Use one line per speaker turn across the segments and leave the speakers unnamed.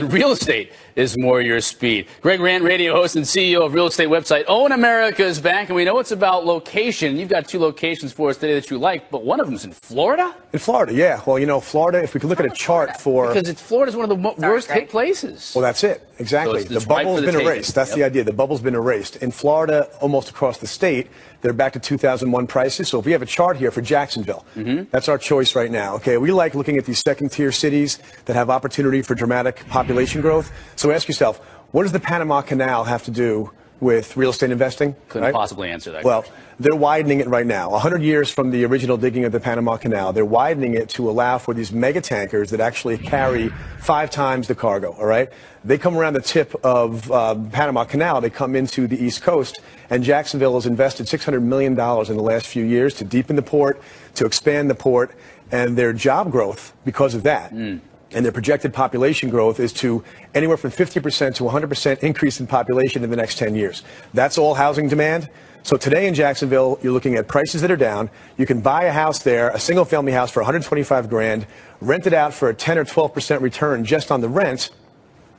Real estate is more your speed. Greg Rand, radio host and CEO of real estate website Own America, is back, and we know it's about location. You've got two locations for us today that you like, but one of them's in Florida?
In Florida, yeah. Well, you know, Florida, if we could look at a chart for...
Because Florida's one of the worst hit places.
Well, that's it. Exactly.
So
the bubble's been erased. That's the idea. The bubble's been erased. In Florida, almost across the state, they're back to 2001 prices. So if we have a chart here for Jacksonville, that's our choice right now. Okay, we like looking at these second-tier cities that have opportunity for dramatic population growth. So ask yourself, what does the Panama Canal have to do with real estate investing?
Couldn't possibly answer that
question.
Well,
they're widening it right now. 100 years from the original digging of the Panama Canal, they're widening it to allow for these mega tankers that actually carry 5 times the cargo, all right? They come around the tip of Panama Canal. They come into the East Coast, and Jacksonville has invested $600 million in the last few years to deepen the port, to expand the port, and their job growth because of that. And their projected population growth is to anywhere from 50% to 100% increase in population in the next 10 years. That's all housing demand. So today in Jacksonville, you're looking at prices that are down. You can buy a house there, a single-family house for $125 grand, rent it out for a 10 or 12% return just on the rent,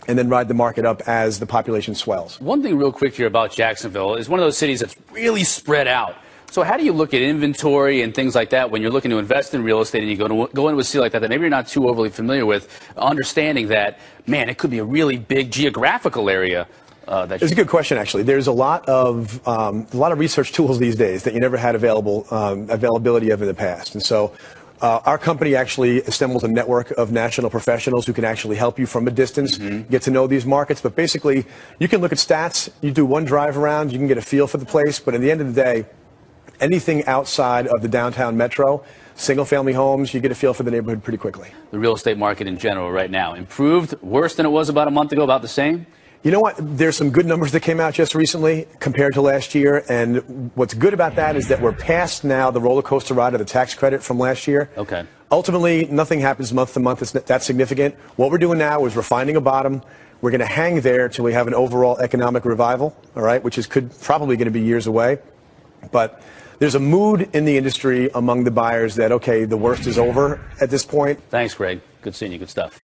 and then ride the market up as the population swells.
One thing real quick here about Jacksonville is one of those cities that's really spread out. So how do you look at inventory and things like that when you're looking to invest in real estate and you go into a city like that maybe you're not too overly familiar with, understanding that, man, it could be a really big geographical area?
It's a good question, actually. There's a lot of research tools these days that you never had availability of in the past. And so our company actually assembles a network of national professionals who can actually help you from a distance get to know these markets. But basically, you can look at stats. You do one drive around, you can get a feel for the place. But at the end of the day, anything outside of the downtown metro, single-family homes, you get a feel for the neighborhood pretty quickly.
The real estate market in general right now, improved, worse than it was about a month ago, about the same?
You know what? There's some good numbers that came out just recently compared to last year. And what's good about that is that we're past now the roller coaster ride of the tax credit from last year.
Okay.
Ultimately, nothing happens month to month that's significant. What we're doing now is we're finding a bottom. We're going to hang there till we have an overall economic revival, all right, which is probably going to be years away. But there's a mood in the industry among the buyers that, okay, the worst is over at this point.
Thanks, Greg. Good seeing you. Good stuff.